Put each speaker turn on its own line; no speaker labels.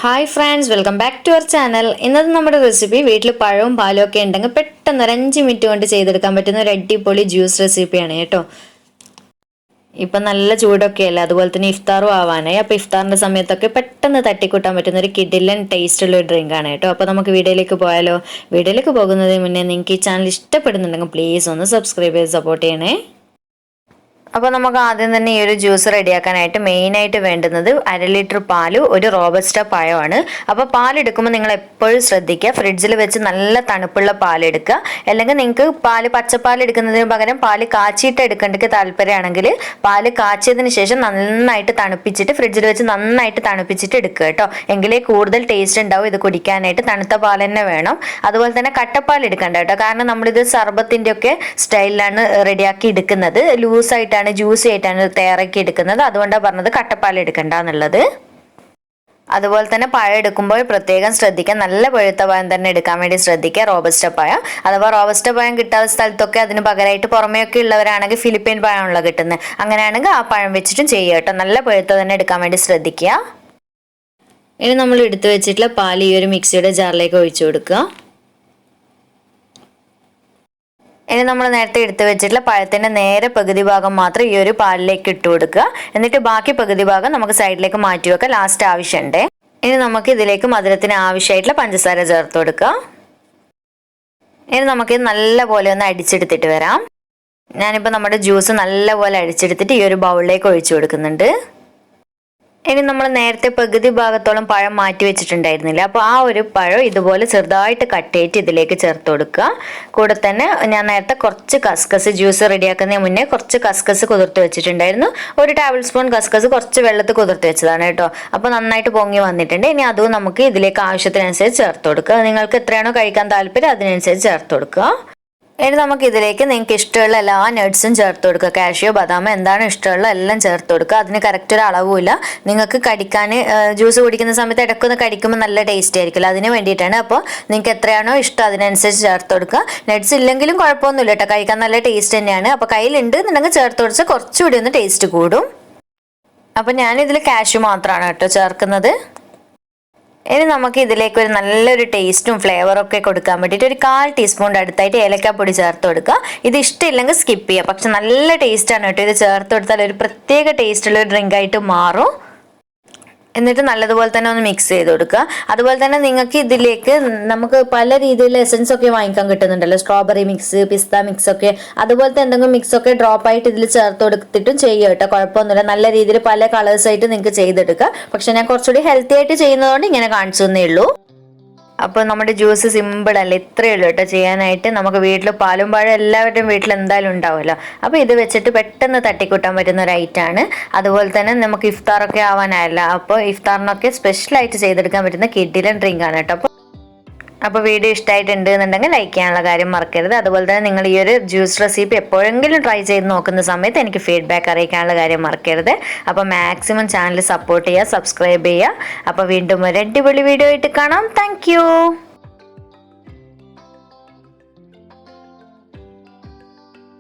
Hi friends, welcome back to our channel. ഇന്നത്തെ നമ്മുടെ recipe വീട്ടിൽ പഴവും പാലും ഒക്കെ ഉണ്ടെങ്കിൽ പെട്ടെന്ന് ഒരു 5 മിനിറ്റ് കൊണ്ട് ചെയ്തെടുക്കാൻ പറ്റുന്ന ഒരു അടിപൊളി ജ്യൂസ് റെസിപ്പിയാണ് കേട്ടോ. ഇപ്പം നല്ല ചൂടൊക്കെ അല്ലേ, അതുപോലെ തന്നെ ഇഫ്താറും ആവാനായി. അപ്പോൾ ഇഫ്താറിന്റെ സമയത്തൊക്കെ പെട്ടെന്ന് തട്ടിക്കൂട്ടാൻ പറ്റുന്ന ഒരു കിഡിലൻ ടേസ്റ്റ് ഉള്ള ഒരു ഡ്രിങ്ക് ആണ് കേട്ടോ. അപ്പോൾ നമുക്ക് വീഡിയോയിലേക്ക് പോയാലോ. വീഡിയോയിലേക്ക് പോകുന്നതിന് മുന്നേ നിങ്ങൾക്ക് ഈ ചാനൽ ഇഷ്ടപ്പെടുന്നുണ്ടെങ്കിൽ പ്ലീസ് ഒന്ന് സബ്സ്ക്രൈബ് ചെയ്ത് സപ്പോർട്ട് ചെയ്യണേ. അപ്പോൾ നമുക്ക് ആദ്യം തന്നെ ഈ ഒരു ജ്യൂസ് റെഡിയാക്കാനായിട്ട് മെയിനായിട്ട് വേണ്ടുന്നത് 1/2 ലിറ്റർ പാല്, ഒരു റോബസ്റ്റ പഴമാണ്. അപ്പോൾ പാലെടുക്കുമ്പോൾ നിങ്ങൾ എപ്പോഴും ശ്രദ്ധിക്കുക, ഫ്രിഡ്ജിൽ വെച്ച് നല്ല തണുപ്പുള്ള പാലെടുക്കുക. അല്ലെങ്കിൽ നിങ്ങൾക്ക് പച്ചപ്പാൽ എടുക്കുന്നതിന് പകരം പാല് കാച്ചിയിട്ട് എടുക്കേണ്ടത് താല്പര്യമാണെങ്കിൽ പാല് കാച്ചിയതിന് ശേഷം നന്നായിട്ട് തണുപ്പിച്ചിട്ട് ഫ്രിഡ്ജിൽ വെച്ച് നന്നായിട്ട് തണുപ്പിച്ചിട്ട് എടുക്കുക കേട്ടോ. എങ്കിലേ കൂടുതൽ ടേസ്റ്റ് ഉണ്ടാവും ഇത് കുടിക്കാനായിട്ട്. തണുത്ത പാൽ തന്നെ വേണം. അതുപോലെ തന്നെ കട്ടപ്പാൽ എടുക്കണ്ട കേട്ടോ, കാരണം നമ്മളിത് സർബത്തിൻ്റെ ഒക്കെ സ്റ്റൈലിലാണ് റെഡിയാക്കി എടുക്കുന്നത്. ലൂസായിട്ടാണ് ജ്യൂസി ആയിട്ടാണ് തയ്യാറാക്കി എടുക്കുന്നത്. അതുകൊണ്ടാണ് പറഞ്ഞത് കട്ടപ്പാൽ എടുക്കണ്ട എന്നുള്ളത്. അതുപോലെ തന്നെ പഴം എടുക്കുമ്പോൾ പ്രത്യേകം ശ്രദ്ധിക്കുക, നല്ല പഴുത്ത പഴം തന്നെ എടുക്കാൻ വേണ്ടി ശ്രദ്ധിക്കുക. റോബസ്റ്റ പഴം അഥവാ റോബസ്റ്റ പഴം കിട്ടാത്ത സ്ഥലത്തൊക്കെ അതിന് പകരമായിട്ട് പുറമേയൊക്കെ ഉള്ളവരാണെങ്കിൽ ഫിലിപ്പീൻ പഴമുള്ള കിട്ടുന്നത്, അങ്ങനെയാണെങ്കിൽ ആ പഴം വെച്ചിട്ടും ചെയ്യുക കേട്ടോ. നല്ല പഴുത്ത തന്നെ എടുക്കാൻ വേണ്ടി ശ്രദ്ധിക്കുക. ഇനി നമ്മൾ എടുത്തു വെച്ചിട്ടുള്ള പാൽ ഈ ഒരു മിക്സിയുടെ ജാറിലേക്ക് ഒഴിച്ചു കൊടുക്കുക. ഇനി നമ്മൾ നേരത്തെ എടുത്തു വെച്ചിട്ടുള്ള പഴത്തിൻ്റെ നേരെ പകുതി ഭാഗം മാത്രം ഈ ഒരു പാലിലേക്ക് ഇട്ട് കൊടുക്കുക. എന്നിട്ട് ബാക്കി പകുതി ഭാഗം നമുക്ക് സൈഡിലേക്ക് മാറ്റി വെക്കുക, ലാസ്റ്റ് ആവശ്യമുണ്ട്. ഇനി നമുക്ക് ഇതിലേക്ക് മധുരത്തിന് ആവശ്യമായിട്ടുള്ള പഞ്ചസാര ചേർത്ത് കൊടുക്കുക. ഇനി നമുക്ക് നല്ല പോലെ ഒന്ന് അടിച്ചെടുത്തിട്ട് വരാം. ഞാനിപ്പോൾ നമ്മുടെ ജ്യൂസ് നല്ല പോലെ അടിച്ചെടുത്തിട്ട് ഈ ഒരു ബൗളിലേക്ക് ഒഴിച്ചു കൊടുക്കുന്നുണ്ട്. ഇനി നമ്മൾ നേരത്തെ പകുതി ഭാഗത്തോളം പഴം മാറ്റി വെച്ചിട്ടുണ്ടായിരുന്നില്ല, അപ്പോൾ ആ ഒരു പഴം ഇതുപോലെ ചെറുതായിട്ട് കട്ട് ചെയ്തിട്ട് ഇതിലേക്ക് ചേർത്ത് കൊടുക്കുക. കൂടെ തന്നെ ഞാൻ നേരത്തെ കുറച്ച് കസ്കസ് ജ്യൂസ് റെഡിയാക്കുന്നതിന് മുന്നേ കുറച്ച് കസ്കസ് കുതിർത്ത് വെച്ചിട്ടുണ്ടായിരുന്നു. 1 ടേബിൾ സ്പൂൺ കസ്കസ് കുറച്ച് വെള്ളത്തിൽ കുതിർത്ത് വെച്ചതാണ് കേട്ടോ. അപ്പോൾ നന്നായിട്ട് പൊങ്ങി വന്നിട്ടുണ്ട്. ഇനി അതും നമുക്ക് ഇതിലേക്ക് ആവശ്യത്തിനനുസരിച്ച് ചേർത്ത് കൊടുക്കുക. നിങ്ങൾക്ക് എത്രയാണോ കഴിക്കാൻ താല്പര്യം അതിനനുസരിച്ച് ചേർത്ത് കൊടുക്കുക. ഇനി നമുക്ക് ഇതിലേക്ക് നിങ്ങൾക്ക് ഇഷ്ടമുള്ള എല്ലാ നട്ട്സും ചേർത്ത് കൊടുക്കുക. കാഷ്യൂ, ബദാം, എന്താണ് ഇഷ്ടമുള്ള എല്ലാം ചേർത്ത് കൊടുക്കുക. അതിന് കറക്റ്റ് ഒരു അളവുമില്ല. നിങ്ങൾക്ക് കടിക്കാൻ ജ്യൂസ് കുടിക്കുന്ന സമയത്ത് ഇടയ്ക്കൊന്ന് കടിക്കുമ്പോൾ നല്ല ടേസ്റ്റ് ആയിരിക്കില്ല, അതിന് വേണ്ടിയിട്ടാണ്. അപ്പോൾ നിങ്ങൾക്ക് എത്രയാണോ ഇഷ്ടം അതിനനുസരിച്ച് ചേർത്ത് കൊടുക്കുക. നട്ട്സ് ഇല്ലെങ്കിലും കുഴപ്പമൊന്നുമില്ല കേട്ടോ, കഴിക്കാൻ നല്ല ടേസ്റ്റ് തന്നെയാണ്. അപ്പോൾ കയ്യിലുണ്ട് എന്നുണ്ടെങ്കിൽ ചേർത്ത് കൊടുത്താൽ കുറച്ചുകൂടി ഒന്ന് ടേസ്റ്റ് കൂടും. അപ്പോൾ ഞാനിതിൽ കാഷ്യൂ മാത്രമാണ് കേട്ടോ ചേർക്കുന്നത്. ഇനി നമുക്ക് ഇതിലേക്ക് ഒരു നല്ലൊരു ടേസ്റ്റും ഫ്ലേവറും ഒക്കെ കൊടുക്കാൻ വേണ്ടിയിട്ട് ഒരു 1/4 ടീസ്പൂൺ അടുത്തായിട്ട് ഏലക്കാപ്പൊടി ചേർത്ത് കൊടുക്കുക. ഇത് ഇഷ്ടമില്ലെങ്കിൽ സ്കിപ്പ് ചെയ്യുക, പക്ഷെ നല്ല ടേസ്റ്റാണ് കേട്ടോ. ഇത് ചേർത്ത് കൊടുത്താൽ ഒരു പ്രത്യേക ടേസ്റ്റുള്ള ഒരു ഡ്രിങ്ക് ആയിട്ട് മാറും. എന്നിട്ട് നല്ലതുപോലെ തന്നെ ഒന്ന് മിക്സ് ചെയ്ത് കൊടുക്കുക. അതുപോലെ തന്നെ നിങ്ങൾക്ക് ഇതിലേക്ക് നമുക്ക് പല രീതിയിലുള്ള എസൻസ് ഒക്കെ വാങ്ങിക്കാൻ കിട്ടുന്നുണ്ടല്ലോ, സ്ട്രോബെറി മിക്സ്, പിസ്ത മിക്സ് ഒക്കെ, അതുപോലത്തെ എന്തെങ്കിലും മിക്സ് ഒക്കെ ഡ്രോപ്പ് ആയിട്ട് ഇതിൽ ചേർത്ത് കൊടുത്തിട്ടും ചെയ്യുക കേട്ടോ. കുഴപ്പമൊന്നുമില്ല, നല്ല രീതിയിൽ പല കളേഴ്സ് ആയിട്ട് നിങ്ങൾക്ക് ചെയ്തെടുക്കുക. പക്ഷെ ഞാൻ കുറച്ചുകൂടി ഹെൽത്തി ആയിട്ട് ചെയ്യുന്നതുകൊണ്ട് ഇങ്ങനെ കാണിച്ചു തന്നേ ഉള്ളൂ. അപ്പോൾ നമ്മുടെ ജ്യൂസ് സിമ്പിൾ അല്ല, ഇത്രയേ ഉള്ളൂ കേട്ടോ ചെയ്യാനായിട്ട്. നമുക്ക് വീട്ടിൽ പാലും പഴം എല്ലാവരുടെയും വീട്ടിൽ എന്തായാലും ഉണ്ടാവുമല്ലോ. അപ്പോൾ ഇത് വെച്ചിട്ട് പെട്ടെന്ന് തട്ടിക്കൂട്ടാൻ പറ്റുന്ന ഒരു ഐറ്റമാണ്. അതുപോലെ തന്നെ നമുക്ക് ഇഫ്താറൊക്കെ ആവാനായല്ല, അപ്പോൾ ഇഫ്താറിനൊക്കെ സ്പെഷ്യലായിട്ട് ചെയ്തെടുക്കാൻ പറ്റുന്ന കിഡിലൻ ഡ്രിങ്ക് ആണ് കേട്ടോ. അപ്പോൾ വീഡിയോ ഇഷ്ടമായിട്ടുണ്ട് എന്നുണ്ടെങ്കിൽ ലൈക്ക് ചെയ്യാനുള്ള കാര്യം മറക്കരുത്. അതുപോലെ തന്നെ നിങ്ങൾ ഈ ഒരു ജ്യൂസ് റെസിപ്പി എപ്പോഴെങ്കിലും ട്രൈ ചെയ്ത് നോക്കുന്ന സമയത്ത് എനിക്ക് ഫീഡ്ബാക്ക് അറിയിക്കാനുള്ള കാര്യം മറക്കരുത്. അപ്പോൾ മാക്സിമം ചാനൽ സപ്പോർട്ട് ചെയ്യുക, സബ്സ്ക്രൈബ് ചെയ്യുക. അപ്പോൾ വീണ്ടും ഒരു അടിപൊളി വീഡിയോ ആയിട്ട് കാണാം. താങ്ക്